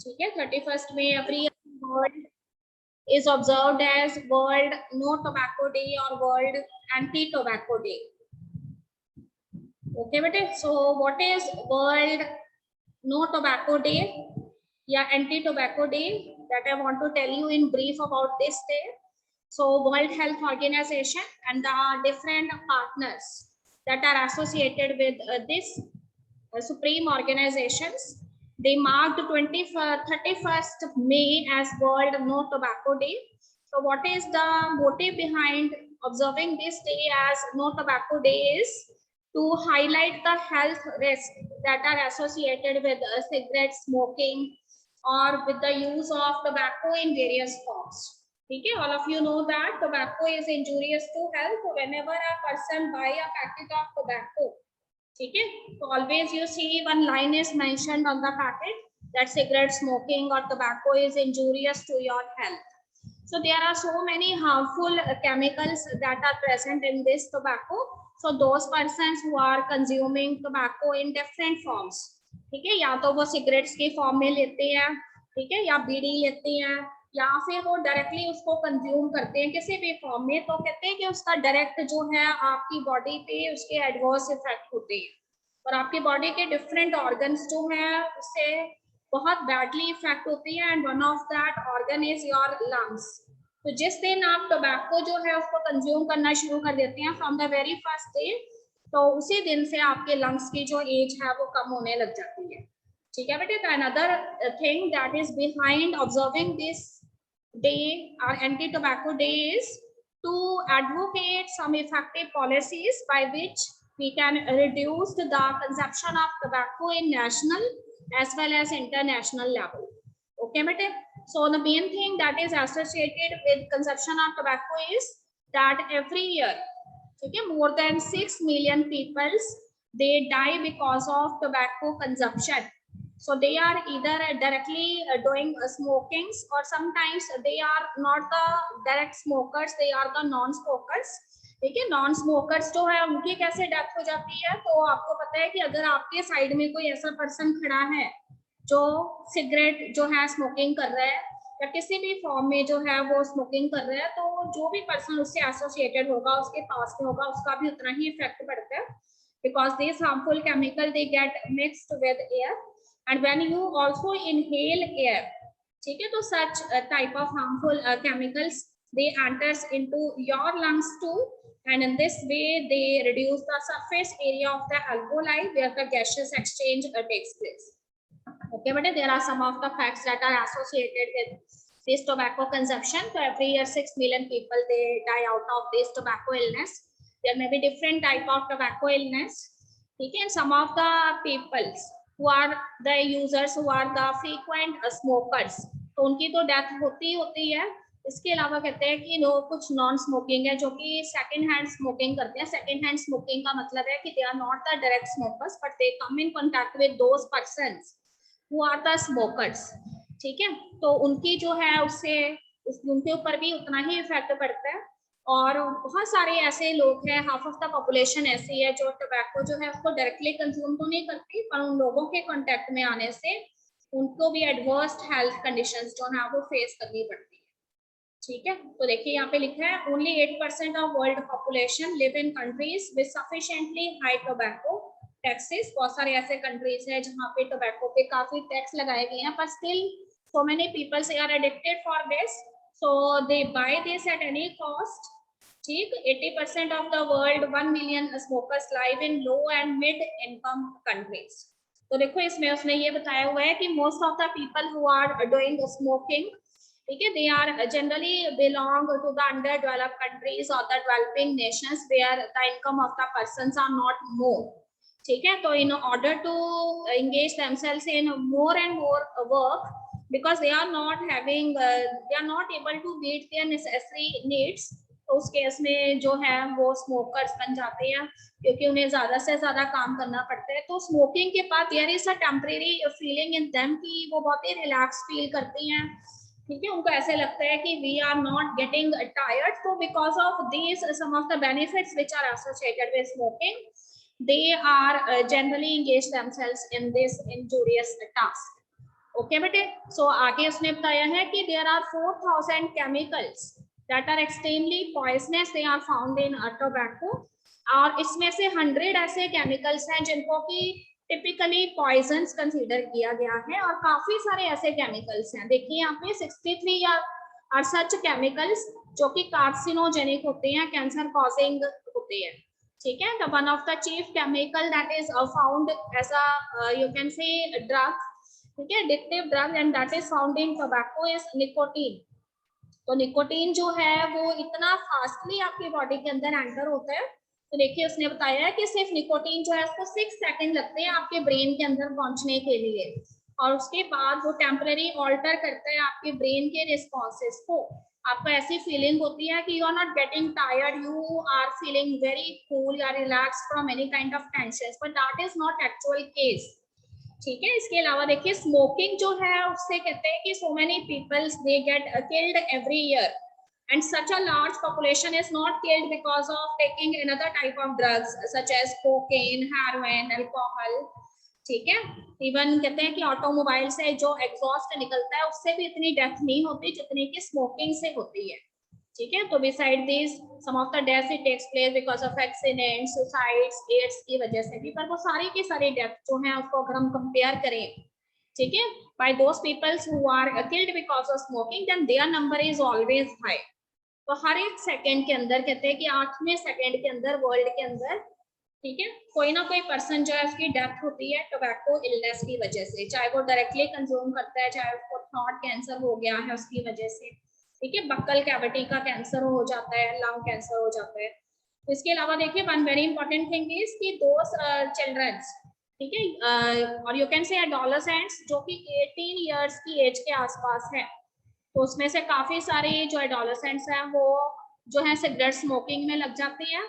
ठीक है, 31st में every year world is observed as World No Tobacco Day or World Anti-Tobacco Day. Okay, bete. So, what is World No Tobacco Day? Yeah, Anti-Tobacco Day. That I want to tell you in brief about this day. So, World Health Organization and the different partners that are associated with this supreme organizations, they marked 31st May as World No Tobacco Day. So what is the motive behind observing this day as No Tobacco Day is to highlight the health risks that are associated with cigarette smoking or with the use of tobacco in various forms. Okay, all of you know that tobacco is injurious to health. Whenever a person buy a packet of tobacco, ठीक है, तो always you see one line is mentioned on the packet that cigarette smoking or tobacco is injurious to your health. So there are so many harmful chemicals that are present in this tobacco. So those persons who are consuming tobacco in different forms, ठीक है, या तो वो cigarettes की form में लेते हैं, ठीक है, या बीड़ी लेते हैं, या फिर वो डायरेक्टली उसको कंज्यूम करते हैं किसी भी फॉर्म में, तो कहते हैं कि उसका डायरेक्ट जो है आपकी बॉडी पे उसके एडवर्स इफेक्ट होते हैं और आपकी बॉडी के डिफरेंट ऑर्गन्स जो हैं उससे बहुत बैडली इफेक्ट होती है and one of that organ is your lungs. तो जिस दिन आप टोबैको जो है उसको कंज्यूम करना शुरू कर देते हैं from the very first day, तो उसी दिन से आपके लंग्स की जो एज है वो कम होने लग जाती है. ठीक है बेटे. Another thing that is behind observing this day or anti-tobacco day is to advocate some effective policies by which we can reduce the consumption of tobacco in national as well as international level. Okay, bete. So the main thing that is associated with consumption of tobacco is that every year, okay, more than 6 million people they die because of tobacco consumption. So they are either directly doing smokings or sometimes they are not the direct smokers, they are the non-smokers. ठीक है, non smokers जो है उनकी कैसे death हो जाती है, तो आपको पता है कि अगर आपके साइड में कोई ऐसा पर्सन खड़ा है जो सिगरेट जो है स्मोकिंग कर रहा है या किसी भी फॉर्म में जो है वो स्मोकिंग कर रहा है, तो जो भी पर्सन उससे एसोसिएटेड होगा उसके पास में होगा उसका भी उतना ही इफेक्ट पड़ता है, because this harmful chemical they get mixed with air and when you also inhale air, ठीक है, तो such type of harmful chemicals they enters into your lungs too, and in this way they reduce the surface area of the alveoli where the gaseous exchange takes place. Okay, but there are some of the facts that are associated with this tobacco consumption. So every year 6 million people they die out of this tobacco illness. There may be different type of tobacco illness, ठीक है, and some of the peoples who are the users who are the frequent smokers, तो उनकी तो death होती है. इसके अलावा कहते हैं कि कुछ नॉन स्मोकिंग है जो कि सेकंड हैंड स्मोकिंग करते हैं. सेकंड हैंड स्मोकिंग का मतलब है कि they are not the direct smokers but they come in contact with those persons who are the smokers. ठीक है, तो उनकी जो है उससे उनके ऊपर भी उतना ही इफेक्ट पड़ता है. और बहुत सारे ऐसे लोग हैं, हाफ ऑफ द पॉपुलेशन ऐसी है जो टोबैको जो है उसको डायरेक्टली कंज्यूम तो नहीं करती, पर उन लोगों के कांटेक्ट में आने से उनको भी एडवर्स हेल्थ कंडीशंस जो है वो फेस करनी पड़ती है. ठीक है, तो देखिए यहाँ पे लिखा है only 8% of world population live in countries with sufficiently high tobacco taxes. बहुत सारे ऐसे कंट्रीज हैं जहाँ पे टोबैको पे काफी टैक्स लगाए गए हैं, पर still so many peoples are addicted for this, so they buy this at any cost. ठीक, 80% of the world 1 million smokers live in low and mid income countries. तो देखो इसमें उसने ये बताया हुआ है कि most of the people who are doing smoking, ठीक है, they are generally belong to the underdeveloped countries or the developing nations where the income of the persons are not more. ठीक है, तो in order to engage themselves in more and more work because they are not having they are not able to meet their necessary needs, तो उस case में जो है वो smokers बन जाते हैं क्योंकि उन्हें ज्यादा से ज्यादा काम करना पड़ता है. तो स्मोकिंग के बाद there is a temporary feeling in them कि वो बहुत ही रिलैक्स फील करती हैं. ठीक है, उनको ऐसे लगता है कि we are not getting tired. तो because of this some of the benefits which are associated with smoking, they are generally engage themselves in this injurious task. Okay बेटे, सो आगे उसने बताया है कि there are 4000 chemicals that are extremely poisonous, they are found in tobacco, और इसमें से 100 ऐसे केमिकल्स हैं जिनको कि टिपिकली पॉइजन्स कंसीडर किया गया है, और काफी सारे ऐसे केमिकल्स हैं। देखिए यहाँ पे 63 या आर सच केमिकल्स जो कि कार्सिनोजेनिक होते हैं, कैंसर कॉजिंग होते हैं, ठीक है। The one of the chief chemical that is found as a you can say drug, ठीक है, addictive drug, and that is found in tobacco is nicotine. तो निकोटीन जो है वो इतना फास्टली आपकी बॉडी के अंदर एंटर होता है, तो देखिए उसने बताया है कि सिर्फ निकोटीन जो है उसको 6 सेकंड लगते हैं आपके ब्रेन के अंदर पहुंचने के लिए, और उसके बाद वो टेम्पररी ऑल्टर करता है आपके ब्रेन के रिस्पॉन्सेस को। आपको ऐसी फीलिंग होती है कि you are not getting tired, you are feeling very cool या relax from any kind of tension, but that is not actual case, ठीक है। इसके अलावा देखिए स्मोकिंग जो है उससे कहते हैं कि so many peoples they get killed every year, and such a large population is not killed because of taking another type of drugs such as cocaine, heroin, alcohol, ठीक है। इवन कहते हैं कि ऑटोमोबाइल से जो एग्जॉस्ट निकलता है उससे भी इतनी डेथ नहीं होती जितनी कि स्मोकिंग से होती है, ठीक है। तो beside this some of the death it takes place because of accident, suicides, AIDS की वजह से भी, पर वो सारी की सारी डेथ जो है उसको अगर हम कंपेयर करें, ठीक है, by those people who are killed because of smoking, then their number is always high। तो हर एक सेकंड के अंदर कहते हैं कि 8वें सेकंड के अंदर वर्ल्ड के अंदर, ठीक है, कोई ना कोई पर्सन जो है उसकी डेथ होती है टोबैको इलनेस की वजह से, चाहे वो डायरेक्टली कंज्यूम करता है, चाहे उसको थ्रोट कैंसर हो गया है उसकी वजह से, ठीक है, बक्कल कैविटी का कैंसर हो जाता है, लंग कैंसर हो जाता है। तो इसके अलावा देखिए one very important thing is कि दोस चिल्ड्रंस, ठीक है, और यू कैन से एडोलेसेंट्स जो कि 18 इयर्स की एज के आसपास है, तो उसमें से काफी सारे जो एडोलेसेंट्स हैं वो जो है सिगरेट स्मोकिंग में लग जाती हैं,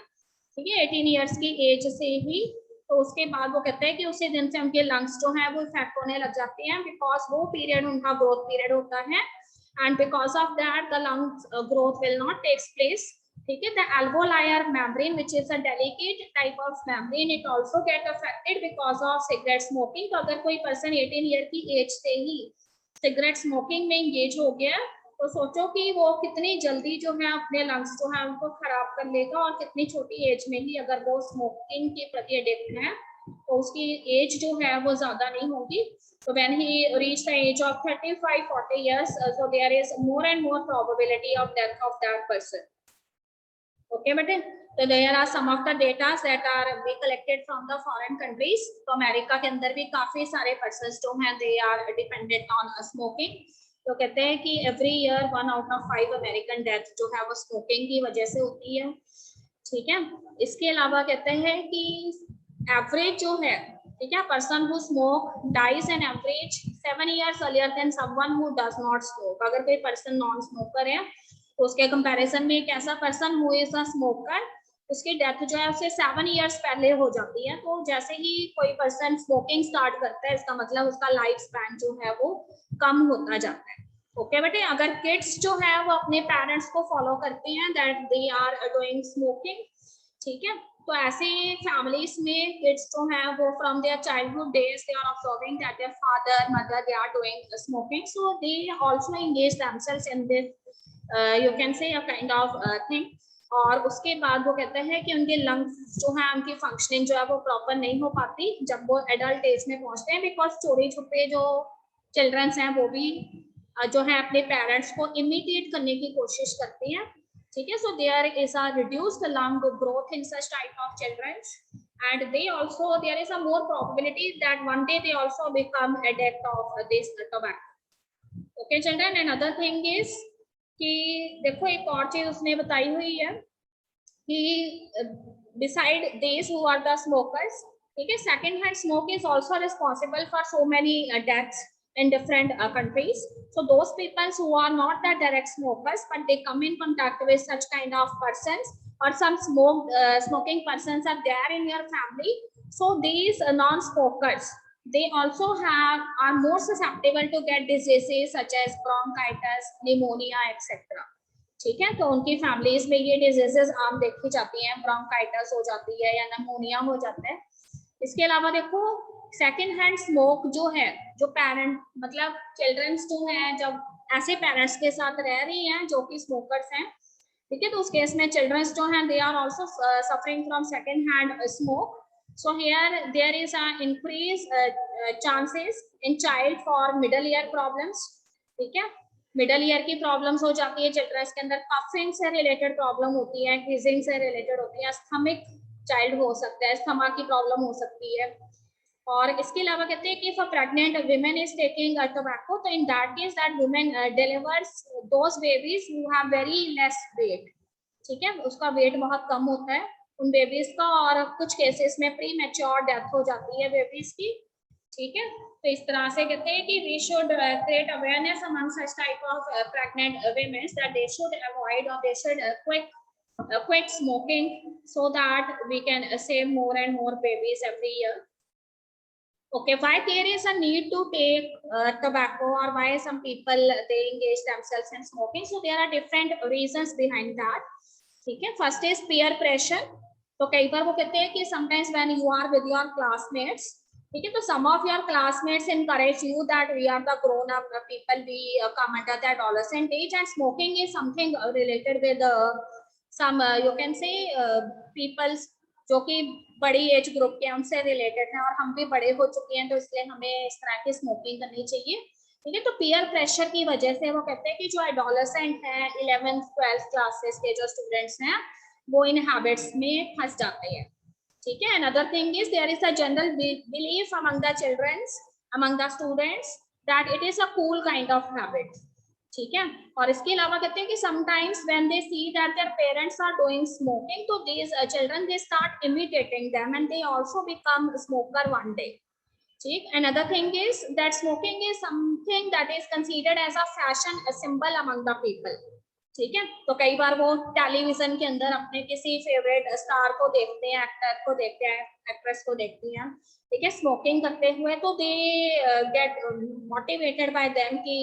ठीक है, 18 इयर्स की एज से ही। तो उसके बाद वो कहते हैं कि उसी दिन से उनके लंग्स जो है वो इफेक्ट होने लग जाते हैं, बिकॉज वो पीरियड उनका ग्रोथ पीरियड होता है, and because of that the lungs growth will not takes place, ठीक है। The alveolar membrane which is a delicate type of membrane, it also get affected because of cigarette smoking। तो अगर कोई person 18 year की as से ही cigarette smoking में engage हो गया, तो सोचो कि वो कितनी जल्दी जो है अपने लंग्स जो है उनको खराब कर लेगा, और कितनी छोटी एज में ही अगर वो स्मोकिंग के प्रति एडिक्ट है तो उसकी एज जो है वो ज्यादा नहीं होगी। So when he reached the age of 35-40 years, so there is more and more probability of death of that person. Okay, but so there are some of the data that are we collected from the foreign countries। तो America के अंदर भी काफी सारे persons जो हैं they are dependent on smoking। तो कहते हैं कि every year 1 out of 5 American death जो है वो smoking की वजह से होती है, ठीक है। इसके अलावा कहते हैं कि एवरेज जो है, ठीक है, person who smoke dies an average 7 years earlier than someone who does not smoke। अगर कोई पर्सन नॉन स्मोकर है तो उसके कंपैरिजन में एक ऐसा person who is a smoker, उसकी डेथ जो है उससे 7 years पहले हो जाती है। तो जैसे ही कोई पर्सन स्मोकिंग स्टार्ट करता है इसका मतलब उसका लाइफ स्पैन जो है वो कम होता जाता है। ओके बेटे, अगर किड्स जो है वो अपने पेरेंट्स को फॉलो करते हैं that they are doing smoking, ठीक है, तो ऐसे फैमिलीज में किड्स जो हैं वो from their childhood days they are observing that their father mother they are doing smoking, so they also engage themselves in this you can say a kind of thing. और उसके बाद वो कहते हैं कि उनके लंग्स जो है उनकी फंक्शनिंग जो है वो प्रॉपर नहीं हो पाती जब वो एडल्ट एज में पहुंचते हैं, बिकॉज चोरी छुपे जो चिल्ड्रंस हैं वो भी जो है अपने पेरेंट्स को इमिटेट करने की कोशिश करते हैं, ठीक है। So there is a reduced lung growth in such type of childrens, and they also there is a more probability that one day they also become addict of this tobacco। okay children, another thing is कि देखो एक और चीज उसने बताई हुई है कि beside these who are the smokers, ठीक है, second hand smoke is also responsible for so many deaths in different countries। So those people who are not the direct smokers but they come in contact with such kind of persons, or some smoking persons are there in your family, so these non-smokers they also are more susceptible to get diseases such as bronchitis, pneumonia, etc। ठीक है, तो उनकी families में ये diseases आम देखी जाती हैं, ब्रोंकाइटिस हो जाती है या निमोनिया हो जाता है। इसके अलावा देखो सेकेंड हैंड स्मोक जो है, जो पेरेंट मतलब चिल्ड्रंस जो है जब ऐसे पेरेंट्स के साथ रह रही हैं जो कि स्मोकर्स हैं, ठीक है, तो उस केस में चिल्ड्रंस जो हैं they are also suffering from second hand smoke. So here there is an increased chances in child for middle ear problems. ठीक है, मिडल ईयर की प्रॉब्लम्स हो जाती है चिल्ड्रंस के अंदर, कफिंग से रिलेटेड प्रॉब्लम होती है, व्हीजिंग से रिलेटेड होती है, स्थमिक चाइल्ड हो सकता है, स्थमा की प्रॉब्लम हो सकती है. और इसके अलावा कहते हैं कि if a pregnant woman is taking tobacco, तो in that case that woman delivers those babies who have very less weight. ठीक है, उसका वेट बहुत कम होता है उन बेबीज का, और कुछ केसेस में प्री मैच्योर डेथ हो जाती है बेबीज की. ठीक है, तो इस तरह से कहते हैं कि we should create awareness among such type of pregnant women that they should avoid और they should quit smoking so that we can save more and more babies every year. Okay, why there is a need to take tobacco, or why some people they engage themselves in smoking? So there are different reasons behind that. ठीक है, first is peer pressure. तो कई बार वो कहते हैं कि sometimes when you are with your classmates, ठीक है, तो some of your classmates encourage you that we are the grown up people, we come under the adolescent age, and smoking is something related with some you can say people जो कि बड़ी age group के उनसे related है, और हम भी बड़े हो चुके हैं, तो इसलिए हमें इस तरह की स्मोकिंग करनी चाहिए. ठीक है, तो पीयर प्रेशर की वजह से वो कहते हैं कि जो एडोलेसेंट हैं 11th 12th क्लासेस के जो स्टूडेंट्स हैं वो इन हैबिट्स में फंस जाते हैं. ठीक है, another thing is there is a general belief among the childrens, among the students, that it is a cool kind of habit. ठीक है, और इसके अलावा कहते हैं कि sometimes when they see that their parents are doing smoking, तो these children they start imitating them and they also become smoker one day. ठीक, another thing is that smoking is something that is considered as a fashion symbol among the people. ठीक है, तो कई बार वो television के अंदर अपने किसी फेवरेट स्टार को देखते हैं, एक्टर को देखते हैं, एक्ट्रेस को देखती हैं, ठीक है, स्मोकिंग करते हुए, तो they get motivated by them कि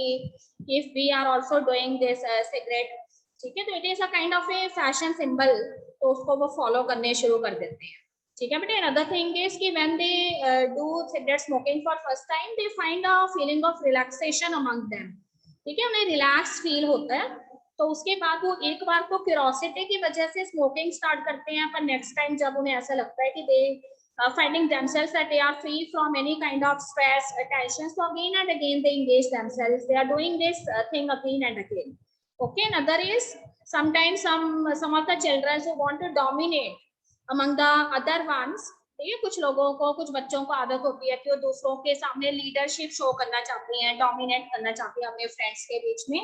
if we are also doing this cigarette, ठीक है, तो it is a kind of a fashion symbol, तो उसको वो फॉलो करने शुरू कर देते हैं. ठीक है, बट अनदर थिंग इज कि when they do cigarette smoking for first time, they find a feeling of relaxation among them. ठीक है, उन्हें रिलैक्स फील होता है, तो उसके बाद वो एक बार तो क्यूरोसिटी की वजह से स्मोकिंग स्टार्ट करते हैं, पर नेक्स्ट टाइम जब उन्हें ऐसा लगता है कि दे finding themselves that they are free from any kind of stress, tension, so again and again they engage themselves, they are doing this thing again and again. Okay, another is sometimes some of the children who want to dominate among the other ones. ठीक है, कुछ लोगों को, कुछ बच्चों को आदत होती है कि वो दूसरों के सामने लीडरशिप शो करना चाहते हैं, डोमिनेट करना चाहते हैं अपने फ्रेंड्स के बीच में.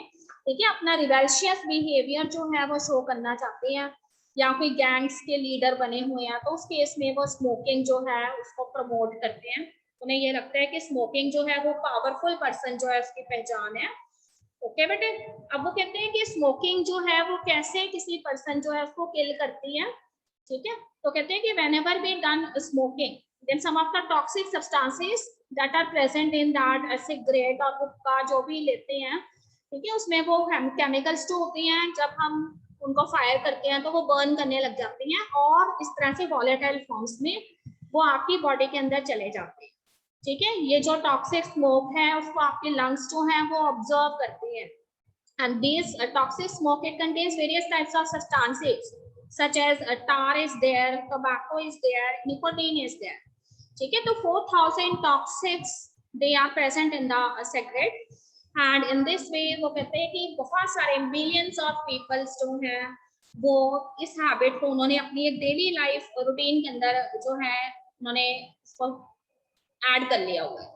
ठीक है, अपना रिबेलियस बिहेवियर जो है वो शो करना चाहते हैं, या कोई गैंग्स के लीडर बने हुए हैं, तो उस केस में वो स्मोकिंग जो है उसको प्रमोट करते हैं. उन्हें ये लगता है कि स्मोकिंग जो है वो पावरफुल पर्सन जो है उसकी पहचान है. ओके बेटे, अब वो कहते हैं कि स्मोकिंग जो है वो कैसे किसी पर्सन जो है उसको किल करती है. ठीक है, तो कहते हैं कि whenever we done smoking, then some of the toxic substances that are present in that cigarette और हुक्का जो भी लेते हैं, ठीक है, उसमें वो केमिकल्स जो होती हैं, जब हम उनको फायर करते हैं तो वो बर्न करने लग जाती हैं, और इस तरह से वॉलेटाइल फॉर्म्स में वो आपकी बॉडी के अंदर चले जाते हैं. ठीक है, ये जो टॉक्सिक स्मोक है उसको आपके लंग्स जो हैं वो ऑब्जर्व करते हैं, and these toxic smoke, it contains various types of substances such as tar is there, tobacco is there, nicotine is there. ठीक है, तो 4000 toxics they are present in the cigarette, and in this way वो कहते हैं कि बहुत सारे millions of people जो हैं वो इस हैबिट को उन्होंने अपनी एक डेली लाइफ रूटीन के अंदर जो है उन्होंने इसको ऐड कर लिया हुआ है.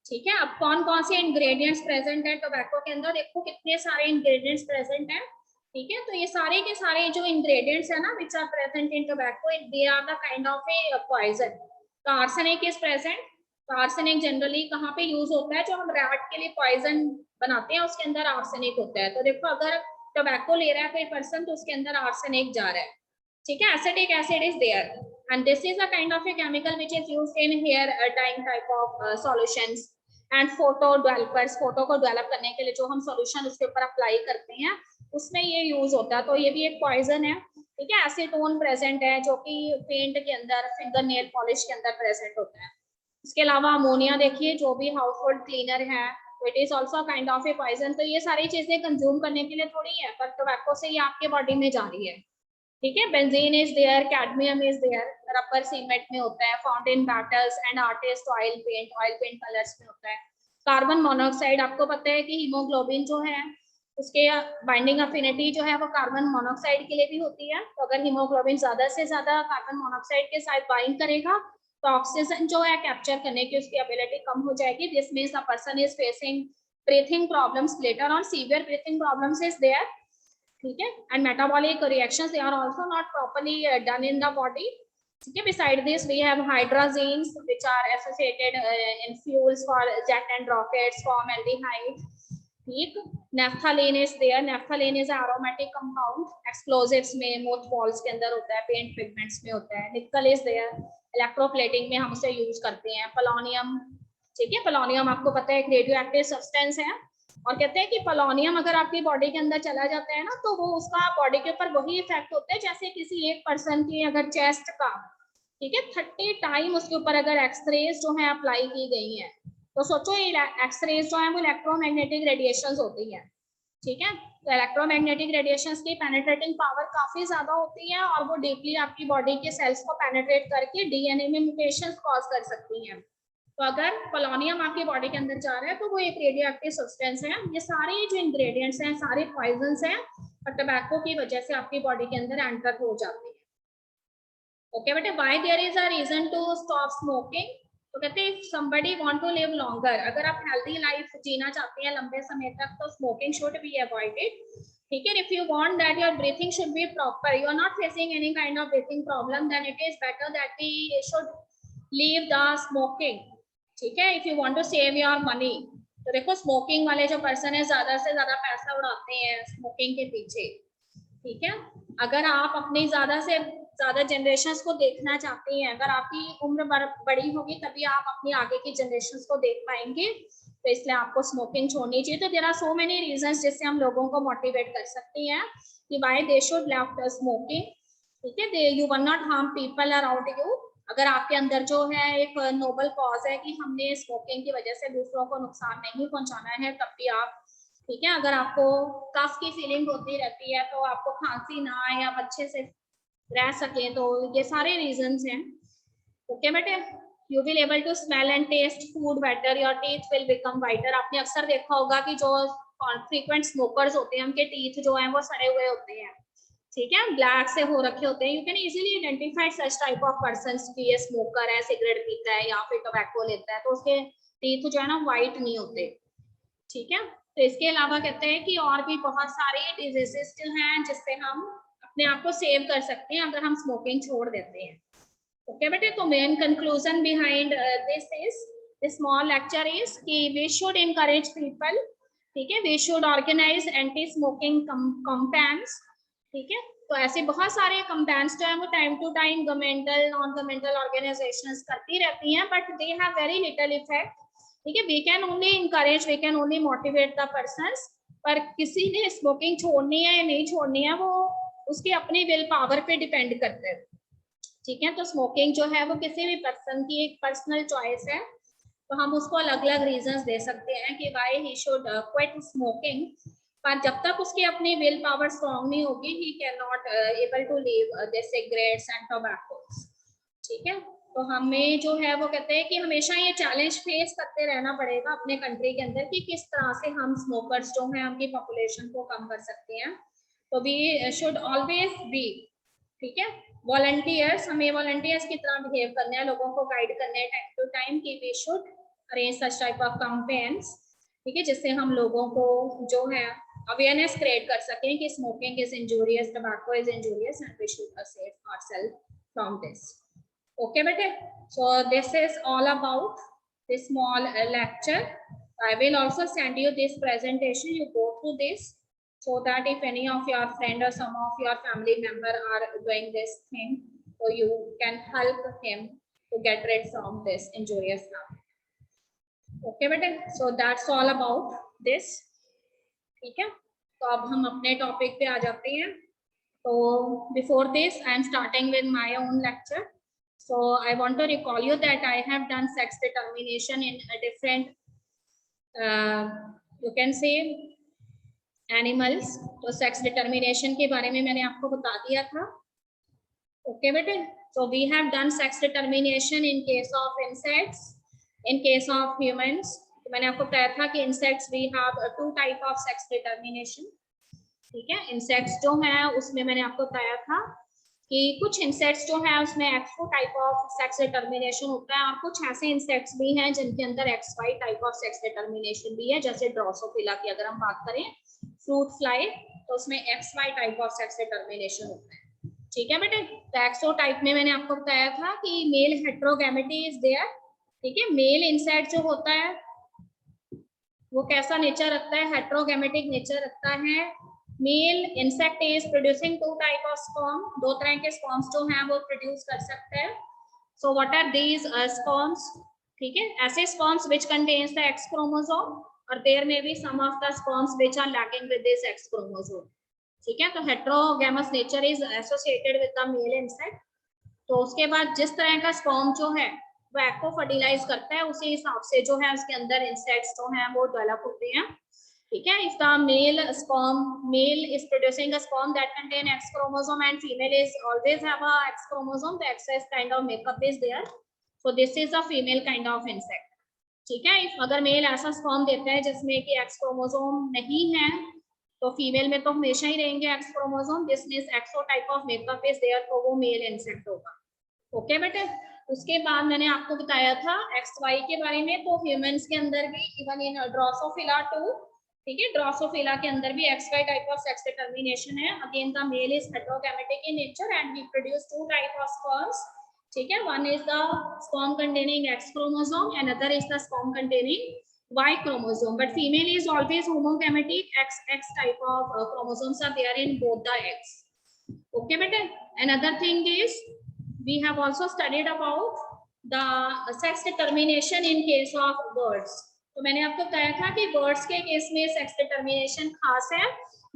ठीक है, अब कौन कौन से इंग्रेडिएंट्स प्रेजेंट है टोबैको के अंदर, देखो कितने सारे इंग्रेडिएंट्स प्रेजेंट हैं. ठीक है, तो ये सारे के सारे जो इंग्रेडिएंट्स है ना which are present in tobacco, they are the kind of a poison. तो आर्सेनिक इज प्रेजेंट. तो आर्सेनिक जनरली कहाँ पे यूज होता है, जो हम रैट के लिए पॉइजन बनाते हैं उसके अंदर आर्सेनिक होता है. तो देखो अगर टोबैको ले रहा है कोई पर्सन तो उसके अंदर आर्सेनिक जा रहा है. ठीक है, acetic acid is there, and this is a kind of a chemical which is used in hair dyeing type of solutions and photo developers, photo को डेवलप करने के लिए जो हम सॉल्यूशन उसके ऊपर अप्लाई करते हैं उसमें ये यूज होता है. तो ये भी एक पॉइजन है. ठीक है, एसीटोन प्रेजेंट है जो कि पेंट के अंदर, फिंगर नेल पॉलिश के अंदर प्रेजेंट होता है. इसके अलावा अमोनिया देखिए, जो भी हाउस होल्ड क्लीनर है, it is also kind of a poison. तो ये सारी चीजें कंज्यूम करने के लिए थोड़ी है, पर टोबैको से ये आपके बॉडी में जा रही है। ठीक है, benzene is there, cadmium is there, rubber cement में होता है, found in batteries and artist oil paint colours में होता है। कार्बन मोनोऑक्साइड, आपको पता है कि हीमोग्लोबिन जो है उसके बाइंडिंग अफिनिटी जो है वो कार्बन मोनोऑक्साइड के लिए भी होती है। तो अगर हीमोग्लोबिन ज्यादा से ज्यादा कार्बन मोनोऑक्साइड के साथ बाइंड करेगा तो ऑक्सीजन जो है कैप्चर करने की उसकी एबिलिटी कम हो जाएगी। This means a person is facing breathing problems later on, severe breathing problems is there. ठीक है, and metabolic reactions they are also not properly done in the body. ठीक है, beside this we have hydrazines which are associated in fuels for jet and rockets, form aldehyde. ठीक, naphthalene is there, naphthalene is aromatic compound, explosives में, mothballs के अंदर होता है, paint pigments में होता है। nickel is there, electroplating में हम उसे यूज करते हैं। पोलोनियम, ठीक है, पोलोनियम आपको पता है एक रेडियो एक्टिव सब्सटेंस है, और कहते हैं कि पोलोनियम अगर आपकी बॉडी के अंदर चला जाता है ना तो वो उसका बॉडी के ऊपर वही इफेक्ट होता है जैसे किसी एक पर्सन की अगर चेस्ट का, ठीक है, 30 टाइम उसके ऊपर अगर एक्सरेज जो है अप्लाई की गई है, तो सोचो ये एक्सरेज जो है वो इलेक्ट्रोमैग्नेटिक रेडिएशंस होती है। ठीक है, तो इलेक्ट्रोमैग्नेटिक रेडिएशंस की पेनिट्रेटिंग पावर काफी ज्यादा होती है और वो डीपली आपकी बॉडी के सेल्स को पेनिट्रेट करके डीएनए में म्यूटेशंस कॉज कर सकती हैं। तो अगर पोलोनियम आपकी बॉडी के अंदर जा रहा है तो वो एक रेडियो एक्टिव सब्सटेंस है। ये सारे जो इंग्रेडिएंट्स हैं सारे पॉइजन्स हैं और टबैको की वजह से आपकी बॉडी के अंदर एंटर हो जाते हैं। ओके बेटे, why there is a reason to stop smoking? तो कहते हैं somebody want to live longer, अगर आप हेल्दी लाइफ जीना चाहते हैं लंबे समय तक तो स्मोकिंग शुड बी अवॉइडेड। ठीक है, if you want that your breathing should be proper, you are not facing any kind of breathing problem, then it is better that we should leave the smoking. ठीक है, if you want to save your money, तो देखो smoking वाले जो person है ज्यादा से ज्यादा पैसा उड़ाते हैं स्मोकिंग के पीछे। ठीक है, अगर आप अपनी ज्यादा से ज्यादा जनरेशंस को देखना चाहते हैं, अगर आपकी उम्र बड़ी होगी तभी आप अपनी आगे की जनरेशंस को देख पाएंगे, तो इसलिए आपको स्मोकिंग छोड़नी चाहिए। तो there are so many reasons जिससे हम लोगों को मोटिवेट कर सकते हैं कि why they should left smoking. ठीक है, they you will not harm people around you. अगर आपके अंदर जो है एक नोबल कॉज है कि हमने स्मोकिंग की वजह से दूसरों को नुकसान नहीं पहुंचाना है, तब भी आप, ठीक है, अगर आपको कफ की फीलिंग होती रहती है तो आपको खांसी ना आए, आप अच्छे से रह सके, तो ये सारे रीजंस हैं। ओके बेटे, you will able to smell and taste food better, your teeth will become whiter. आपने अक्सर देखा होगा कि जो फ्रीक्वेंट स्मोकर्स होते हैं उनके टीथ जो हैं वो सड़े हुए होते हैं, ठीक है, ब्लैक से हो रखे होते हैं। You can easily identify such type of persons कि ये स्मोकर है, सिगरेट पीता है या फिर टोबैको लेता है, तो उसके टीथ जो है ना वाइट नहीं होते। ठीक है, तो इसके अलावा कहते हैं कि और भी बहुत सारे डिजीजेस जो हैं जिससे हम अपने आप को सेव कर सकते हैं अगर हम स्मोकिंग छोड़ देते हैं। ओके बेटे, तो main conclusion behind this is, this small lecture is कि वी शुड इनकरेज पीपल, ठीक है, we should organise anti smoking campaigns. ठीक है, तो ऐसे बहुत सारे कैंपेन्स जो है वो time to time governmental non governmental organisations करती रहती हैं, but they have very little effect. ठीक है, we can only encourage, we can only motivate the persons, पर किसी ने स्मोकिंग छोड़नी है या नहीं छोड़नी है वो उसकी अपनी विल पावर पे डिपेंड करता है। ठीक है, तो स्मोकिंग जो है वो किसी भी पर्सन की एक पर्सनल चॉइस है, तो हम उसको अलग अलग रीजंस दे सकते हैं कि why he should quit smoking, पर जब तक उसकी अपनी विल पावर स्ट्रांग नहीं होगी he can not able to leave this cigarettes and tobacco. ठीक है, तो हमें जो है वो कहते हैं कि हमेशा ये चैलेंज फेस करते रहना पड़ेगा अपने कंट्री के अंदर कि किस तरह से हम स्मोकर्स जो हैं उनकी पॉपुलेशन को कम कर सकते हैं। तो वी शुड ऑलवेज बी, ठीक है, वॉलंटियर्स, हमें वॉलंटियर्स की तरह बिहेव करना है, लोगों को गाइड करना है टाइम टू टाइम कि we should arrange such type of campaigns, ठीक है, जिससे हम लोगों को जो है अवेयरनेस क्रिएट कर सकें कि smoking is injurious, tobacco is injurious and we should save ourself from this. Okay bete, so this is all about this small lecture. I will also send you this presentation, you go through this so that if any of your friend or some of your family member are doing this thing, so you can help him to get rid from this injurious habit. Okay bete, so that's all about this. ठीक है, तो अब हम अपने topic पे आ जाते हैं। तो before this I am starting with my own lecture. So I want to recall you that I have done sex determination in a different, you can say, animals. तो sex determination के बारे में मैंने आपको बता दिया था. Okay बेटे, so we have done sex determination in case of insects, in case of humans. तो मैंने आपको बताया था कि insects we have two type of sex determination. ठीक है, insects जो है उसमें मैंने आपको बताया था कि कुछ इंसेक्ट्स जो है उसमें एक्सो टाइप ऑफ सेक्स डिटर्मिनेशन होता है, और कुछ ऐसे इंसेक्ट्स भी हैं जिनके अंदर X Y type of sex determination भी है. जैसे ड्रोसोफिला की अगर हम बात करें, फ्रूट फ्लाई, तो उसमें X Y type of sex determination होता है. ठीक है बेटे, तो एक्सो टाइप में मैंने आपको बताया था कि मेल हेट्रोगैमेटी इज देयर. ठीक है, मेल इंसेक्ट जो होता है वो कैसा नेचर रखता है, हेट्रोगैमेटिक नेचर रखता है. Male insect is producing to type of sperm, दो तरह के स्पर्म्स जो हैं वो प्रोड्यूस कर सकते हैं. So what are these sperms? ठीक है, ऐसे sperms which contains the X chromosome, और there may be some of the sperms which are lacking with this X chromosome. ठीक है, तो heterogamous nature is associated with the male insect. तो उसके बाद जिस तरह का स्पर्म जो है वो एग को फर्टिलाइज करता है, उसी हिसाब से जो है उसके अंदर इंसेक्ट्स जो हैं वो डेवलप होते हैं. ठीक है, if the male is producing a sperm that contain X chromosome and female is always have a X chromosome, the excess kind of makeup is there. So this is a female kind of insect. ठीक है, if अगर mail ऐसा sperm देता है जिसमें कि X chromosome नहीं है, तो फीमेल में तो हमेशा ही रहेंगे X chromosome. This means X O type of makeup is there, तो वो मेल इंसेक्ट होगा. ओके बेटे, उसके बाद मैंने आपको बताया था XY के बारे में. तो ह्यूमंस के अंदर भी इवन इन ड्रोसोफिला टू, ठीक है, ड्रोसोफिला के अंदर भी XY type of sex determination है. Again the male is heterogametic in nature and we produce two type of sperms. ठीक है, one is the sperm containing X chromosome and other is the sperm containing Y chromosome, but female is always homogametic. X type of chromosomes are there in both the eggs. Okay beta, another thing is we have also studied about the sex determination in case of birds. तो मैंने आपको बताया था कि birds के case में sex determination खास है,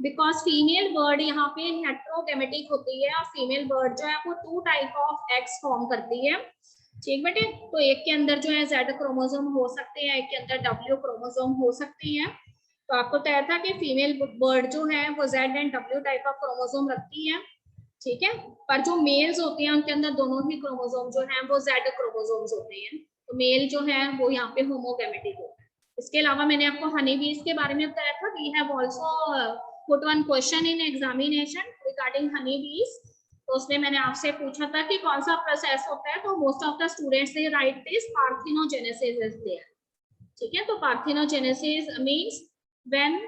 बिकॉज फीमेल बर्ड यहाँ पे हेट्रोगैमेटिक होती है, और फीमेल बर्ड जो है वो two type of eggs form करती है. ठीक बेटे, तो एक के अंदर जो है Z क्रोमोसोम हो सकते हैं, एक के अंदर W क्रोमोसोम हो सकती है. तो आपको बताया था कि फीमेल बर्ड जो है वो Z and W type of chromosome रखती है. ठीक है, पर जो मेल्स होते हैं उनके अंदर दोनों ही क्रोमोसोम जो है वो Z क्रोमोसोम्स होते हैं. तो मेल जो है वो यहाँ पे होमोगैमेटिक होता है. इसके अलावा मैंने आपको हनी बीज के बारे में बताया था. We have also put one question in examination regarding honey bees. तो उसमें मैंने आपसे पूछा था कि कौन सा प्रोसेस होता है. तो most of the students they write this parthenogenesis is there. ठीक है, तो पार्थिनोजेनेसिस मींस व्हेन,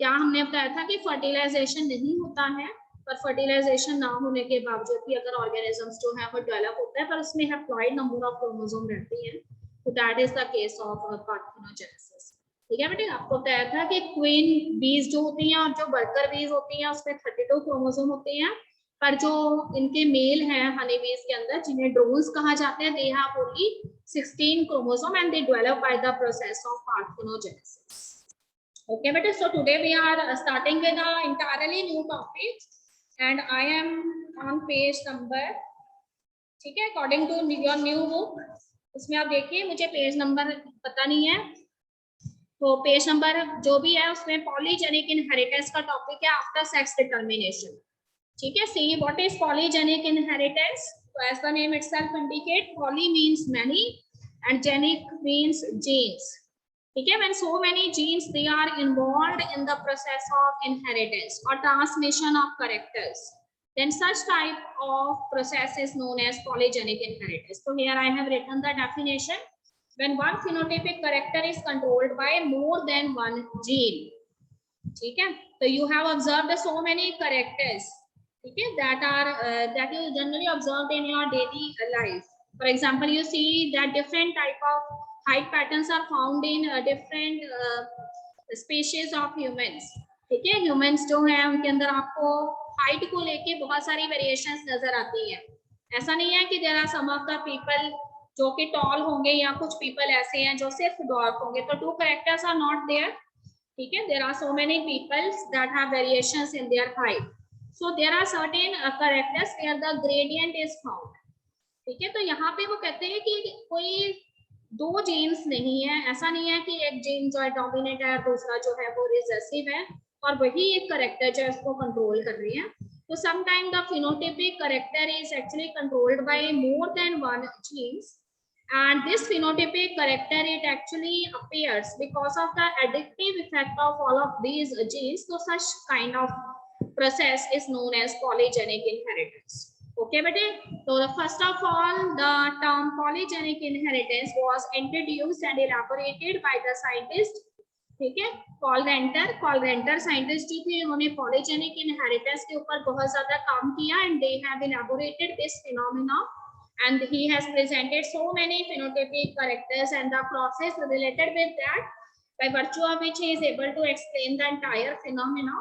क्या हमने बताया था कि फर्टिलाइजेशन नहीं होता है, पर फर्टिलाइजेशन ना होने के बावजूद भी अगर ऑर्गेनिजम्स जो है वो डेवलप होता है, पर उसमें हैप्लॉइड नंबर ऑफ क्रोमोसोम रहती है. तो that is the case of parthenogenesis. ठीक है बेटे, आपको बताया था कि क्वीन बीज जो होती हैं और जो वर्कर बीज होती हैं उसमें 32 क्रोमोसोम होते हैं, पर जो इनके मेल हैं हनी बीज के अंदर, जिन्हें ड्रोन्स कहा जाते हैं, they have only 16 chromosome and they develop by the process of parthenogenesis. Okay बेटे, so today we are starting with a entirely new topic and I am on page number, ठीक है, according to your new book. उसमें आप देखिए, मुझे page number पता नहीं है, तो पेज नंबर जो भी है उसमें पॉलीजेनिक इनहेरिटेंस का टॉपिक है आफ्टर सेक्स डिटर्मिनेशन. ठीक है, see what is polygenic inheritance. तो as the name itself indicate, poly means many and genic means genes. ठीक है, when so many genes they are involved in the process of inheritance or transmission of characters, then such type of process is known as polygenic inheritance. So here I have written the definition. When one phenotypic character is controlled by more than one gene. ठीक है, so you have observed so many characters, ठीक है, that you generally observed in your daily life. For example, you see that different type of height patterns are found in different species of humans. ठीक है, humans जो हैं उनके अंदर आपको height को लेके बहुत सारी वेरिएशंस नजर आती हैं. ऐसा नहीं है कि there are some of the people जो कि टॉल होंगे या कुछ पीपल ऐसे हैं जो सिर्फ डॉर्फ होंगे. तो two characters are not there. ठीक है, there are so many peoples that have variations in their height. So there are certain characters where the gradient is found. ठीक है, तो यहाँ पे वो कहते हैं कि कोई दो जीन्स नहीं है, ऐसा नहीं है कि एक जीन जो है डोमिनेट है और दूसरा जो है वो रिसेसिव है और वही एक करेक्टर जो है उसको कंट्रोल कर रही है। तो sometime the phenotypic character is actually controlled by more than one genes, and this phenotypic character it actually appears because of the additive effect of all of these genes. So such kind of process is known as polygenic inheritance. Okay bete, so the first of all the term polygenic inheritance was introduced and elaborated by the scientist, ठीक है, कॉलरेंटर scientist जो थे उन्होंने polygenic inheritance के ऊपर बहुत ज्यादा काम किया and they have elaborated this phenomena and he has presented so many phenotypic characters and the process related with that, by virtue of which he is able to explain the entire phenomena.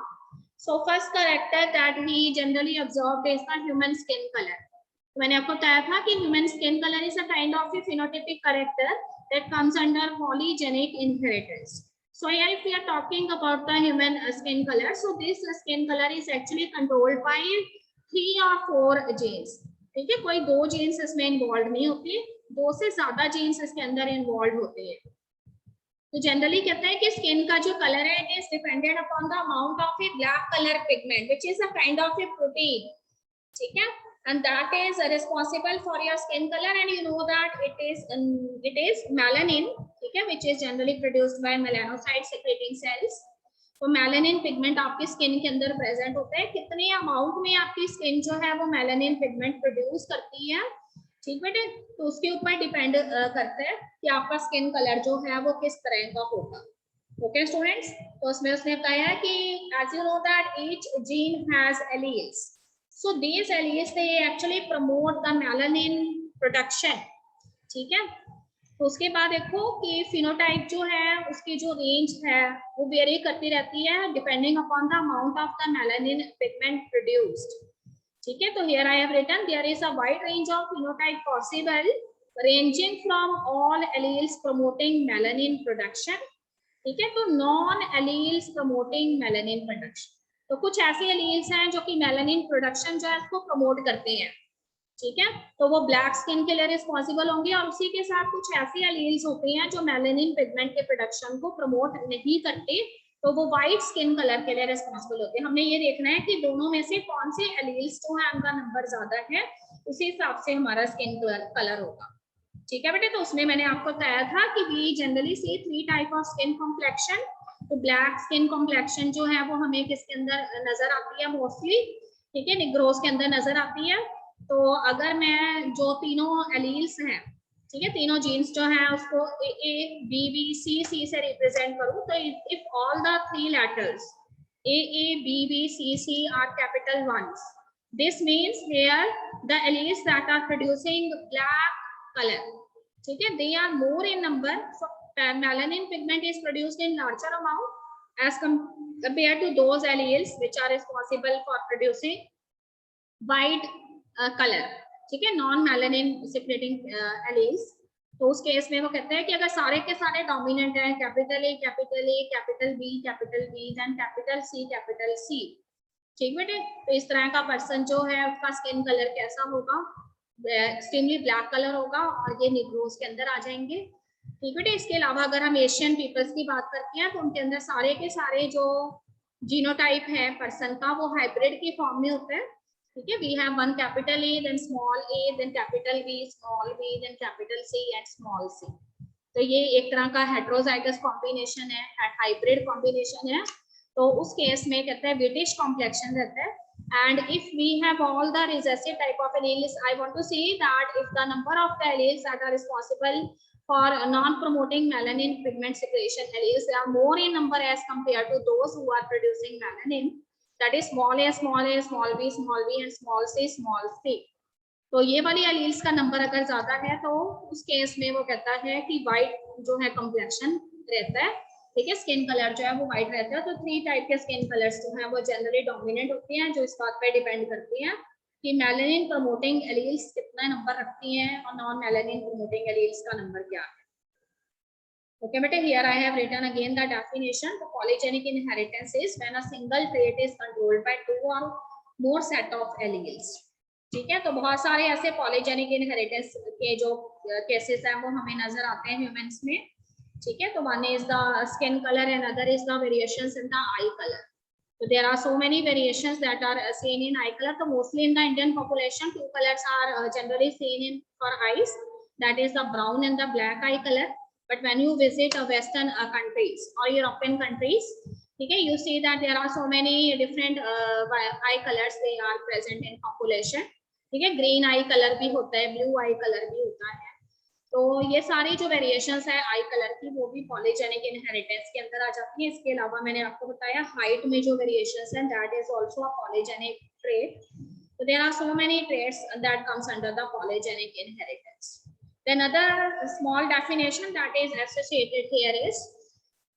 So first character that he generally observed is the human skin color. मैंने आपको बताया था कि human skin color is a kind of a phenotypic character that comes under polygenic inheritance. So here if we are talking about the human skin color, so this skin color is actually controlled by 3 or 4 genes. ठीक है, कोई दो jeans इसमें involve नहीं होती, दो से ज्यादा जीन्स इसके अंदर इन्वॉल्व होते हैं। तो जनरली कहते हैं कि स्किन का जो कलर है it is dependent upon the amount of A black colour pigment which is a kind of A protein, ठीक है, and that is responsible for your skin color, and you know that it is melanin, ठीक है, which is generally produced by melanocyte secreting cells. तो melanin pigment आपकी skin के अंदर present होता है, कितने अमाउंट में आपकी स्किन जो है वो मेलानिन पिगमेंट प्रोड्यूस करती है, ठीक बेटे, तो उसके ऊपर डिपेंड करता है कि आपका स्किन कलर जो है वो किस तरह का होगा। ओके स्टूडेंट्स, तो उसमें उसने बताया कि as you know that each gene has alleles, so these alleles they actually promote the melanin production, ठीक है। तो उसके बाद देखो कि फिनोटाइप जो है उसकी जो रेंज है वो वेरी करती रहती है depending upon the amount of the melanin pigment produced, ठीक है। तो here I have written there is a wide range of phenotype possible ranging from all alleles promoting melanin production, ठीक है, तो non alleles promoting melanin production, तो कुछ ऐसे alleles हैं जो कि मेलानिन प्रोडक्शन जो है उसको प्रमोट करते हैं, ठीक है, तो वो ब्लैक स्किन के लिए रिस्पॉन्सिबल होंगे, और उसी के साथ कुछ ऐसे एलील्स होते हैं जो मेलानिन पिगमेंट के प्रोडक्शन को प्रमोट नहीं करते, तो वो व्हाइट स्किन कलर के लिए रिस्पॉन्सिबल होते हैं। हमने ये देखना है कि दोनों में से कौन से एलील्स जो है उनका नंबर ज्यादा है, उसी हिसाब से हमारा स्किन कलर होगा, ठीक है बेटे। तो उसमें मैंने आपको बताया था कि we generally see 3 type of skin complexion, तो ब्लैक स्किन कॉम्प्लेक्शन जो है वो हमें किसके अंदर नजर आती है मोस्टली, ठीक है, निग्रोस के अंदर नजर आती है। तो अगर मैं जो तीनों एलील्स हैं, ठीक है, तीनों जीन्स जो हैं उसको ए बी बी सी से रिप्रेजेंट करूं, तो if all the 3 letters A B B C are capital ones, this means here the alleles that are producing black color, ठीक है, they are more in number, so melanin pigment is produced in larger amount as compared to those alleles which are responsible for producing white color, ठीक है, non melanin secreting alleles. तो उस case में वो कहते हैं कि अगर सारे के सारे डोमिनेंट हैं, capital A capital B then capital C, ठीक बेटे, तो इस तरह का पर्सन जो है उसका स्किन कलर कैसा होगा, एक्सट्रीमली ब्लैक कलर होगा, और ये निग्रोस के अंदर आ जाएंगे, ठीक बेटे। इसके अलावा अगर हम एशियन पीपल्स की बात करते हैं तो उनके अंदर सारे के सारे जो जीनोटाइप है पर्सन का वो हाइब्रिड की फॉर्म में होता है, ठीक है, we have one capital A then small A then capital B small B then capital C and small C, तो ये एक तरह का हेटेरोजाइगस कॉम्बिनेशन है, हाइब्रिड कॉम्बिनेशन है। तो उस केस में कहते हैं ब्रिटिश कॉम्प्लेक्शन रहता है, and if we have all the recessive type of alleles, I want to see that if the number of the alleles that are responsible for non-promoting melanin pigment secretion alleles, they are more in number as compared to those who are producing melanin, that is small a, small b and small c, तो ये वाली alleles का number अगर ज्यादा है तो उस case में वो कहता है कि व्हाइट जो है कॉम्प्लेक्शन रहता है, ठीक है, स्किन कलर जो है वो व्हाइट रहता है। तो 3 टाइप के स्किन कलर्स जो हैं वो जनरली डोमिनेंट होती हैं, जो इस बात पे डिपेंड करती हैं कि मेलानिन प्रमोटिंग एलील्स कितना नंबर रखती हैं और नॉन मेलानिन प्रमोटिंग एलील्स का नंबर क्या है। Okay, but here I have written again the definition. The polygenic inheritance is when a single trait is controlled by 2 or more set of alleles. ठीक है, तो बहुत सारे ऐसे पॉलीजेनिक इनहेरिटेंस के जो केसेस हैं वो हमें नजर आते हैं ह्यूमंस में। ठीक है, तो one is the skin colour and other is the variations in the I colour. So there are so many variations that are seen in eye color. So mostly in the Indian population, two colors are generally seen in for eyes. That is the brown and the black eye color. But when you visit Western countries or European countries, okay, you see that there are so many different eye colors. They are present in population. ठीक है, green आई colour भी होता है, blue आई colour भी होता है. तो ये सारी जो वेरिएशंस है आई कलर की वो भी पॉलीजेनिक इनहेरिटेंस के अंदर आ जाती है. इसके अलावा मैंने आपको बताया हाइट में जो वेरिएशंस है that is also a polygenic trait. So there are so many traits that comes under the polygenic inheritance. Then another small definition that is associated here is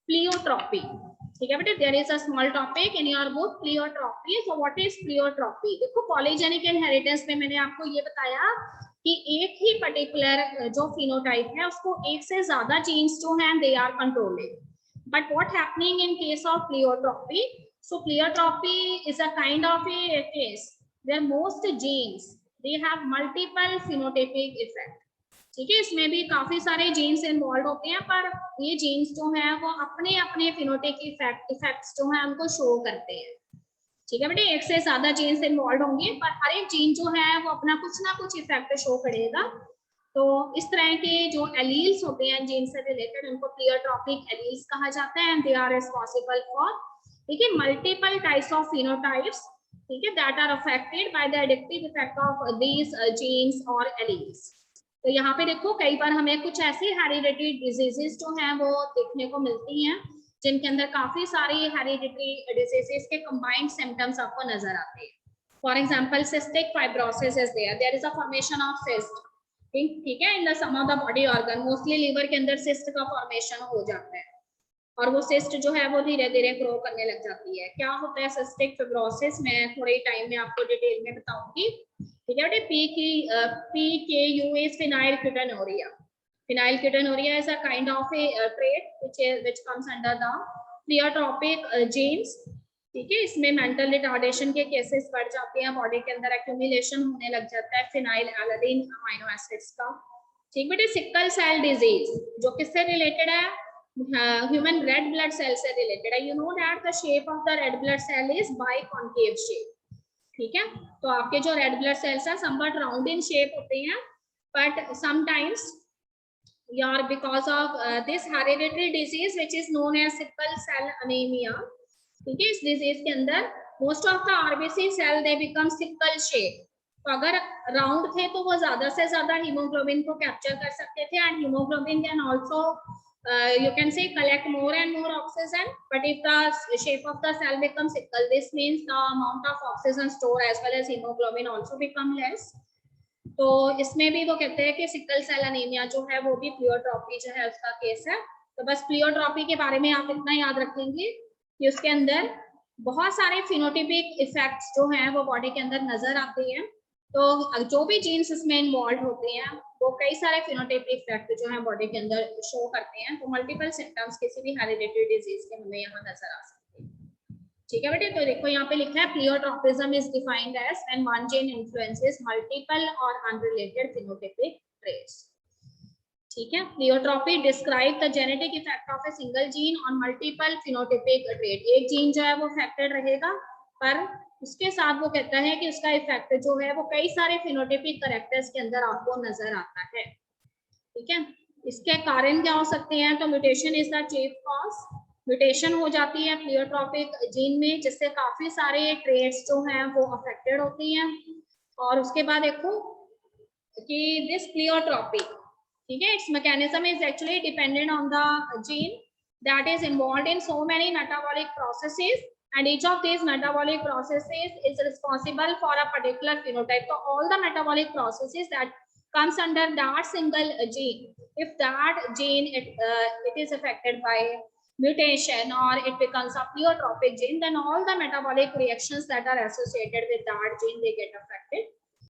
pleiotropy. ठीक है बेटे, there is a small topic in your book pleiotropy. So what is pleiotropy? देखो polygenic inheritance में मैंने आपको ये बताया कि एक ही पर्टिकुलर जो फिनोटाइप है उसको एक से ज्यादा जीन्स जो हैं they are controlling. But what happening in case of pleiotropy? So pleiotropy is a kind of a case where most genes they have multiple phenotypic effect. ठीक है, इसमें भी काफी सारे जीन्स इन्वॉल्व होते हैं पर ये जीन्स जो है वो अपने अपने फिनोटाइपिक इफेक्ट्स जो है उनको शो करते हैं. ठीक है बेटे, एक से ज्यादा जीन्स इन्वॉल्व होंगे पर हर एक जीन जो है वो अपना कुछ ना कुछ इफेक्ट शो करेगा. तो इस तरह के जो एलील्स होते हैं जीन से रिलेटेड उनको प्लियोट्रॉपिक एलील्स कहा जाता है. And they are responsible for, ठीक है, मल्टीपल टाइप्स ऑफ फिनोटाइप्स, ठीक है, that are affected by the addictive effect of these genes और एलील्स. तो यहाँ पे देखो कई बार हमें कुछ ऐसी हेरिडिटरी डिजीजेस जो हैं वो देखने को मिलती हैं जिनके अंदर काफी सारी हेरिडिटरी डिजीजेस के कंबाइंड सिम्टम्स आपको नजर आते हैं. For example cystic fibrosis is there is a formation of cyst. ठीक है, in the some of the body organ, mostly liver के अंदर सिस्ट का फॉर्मेशन हो जाता है और वो सिस्ट जो है वो धीरे धीरे ग्रो करने लग जाती है. क्या होता है सिस्टिक फाइब्रोसिस, मैं थोड़े टाइम में आपको डिटेल में बताऊंगी. ठीक है बेटे, PKU is phenylketonuria. Phenylketonuria is a kind of a trait which comes under the pleiotropic genes. ठीक है, इसमें मेंटल रिटार्डेशन के केसेस बढ़ जाते हैं, बॉडी के अंदर एक्यूमुलेशन होने लग जाता है फिनाइल एलानिन अमीनो एसिड्स का. ठीक बेटे, सिकल सेल डिजीज जो किससे रिलेटेड है? ह्यूमन रेड ब्लड सेल से रिलेटेड है. You know that the shape of the red blood cell is biconcave shape. ठीक है, तो आपके जो रेड ब्लड सेल्स हैं समवट राउंड इन शेप होते हैं बट समटाइम्स यार because of this hereditary disease which is known as sickle cell anaemia. ठीक है, इस डिजीज के अंदर most of the RBC cell they become sickle shape. तो अगर राउंड थे तो वो ज्यादा से ज्यादा हीमोग्लोबिन को कैप्चर कर सकते थे and haemoglobin can also you can say collect more and more oxygen. But if the shape of the cell becomes sickle, this means the amount of oxygen store as well as hemoglobin also become less. तो इसमें भी वो कहते हैं कि sickle cell anaemia जो है वो भी प्लियोट्रॉपी जो है उसका केस है. तो बस प्लियोट्रॉपी के बारे में आप इतना याद रखेंगे कि उसके अंदर बहुत सारे फिनोटिपिक इफेक्ट्स जो हैं वो बॉडी के अंदर नजर आते हैं. तो जो भी जीन्स इसमें इन्वॉल्व होते हैं वो कई सारे फिनोटाइपिक इफेक्ट जो है बॉडी के अंदर शो करते हैं. तो मल्टीपल सिम्टम्स किसी भी हेरिडिटरी डिजीज के हमें यहाँ नजर आ सकते हैं. ठीक है बेटे, तो देखो यहाँ पे लिखा है pleiotropism is defined as when one gene influences multiple or unrelated phenotypic traits. ठीक है, pleiotropy describe the genetic effect of a single gene on multiple phenotypic trait. एक जीन जो है वो अफेक्टेड रहेगा पर उसके साथ वो कहता है कि उसका इफेक्ट जो है वो कई सारे फिनोटाइपिक कैरेक्टर्स के अंदर आपको नजर आता है. ठीक है, इसके कारण क्या हो सकते हैं? तो mutation is the chief cause. Mutation हो जाती है प्लियोट्रॉपिक जीन में जिससे काफी सारे ट्रेट्स जो हैं वो अफेक्टेड होती हैं. और उसके बाद देखो कि दिस प्लियोट्रॉपी, ठीक है, it's mechanism is actually dependent on the gene that is involved in so many metabolic processes and each of these metabolic processes is responsible for a particular phenotype. So all the metabolic processes that comes under that single gene, if that gene it is affected by mutation or it becomes a pleiotropic gene, then all the metabolic reactions that are associated with that gene they get affected.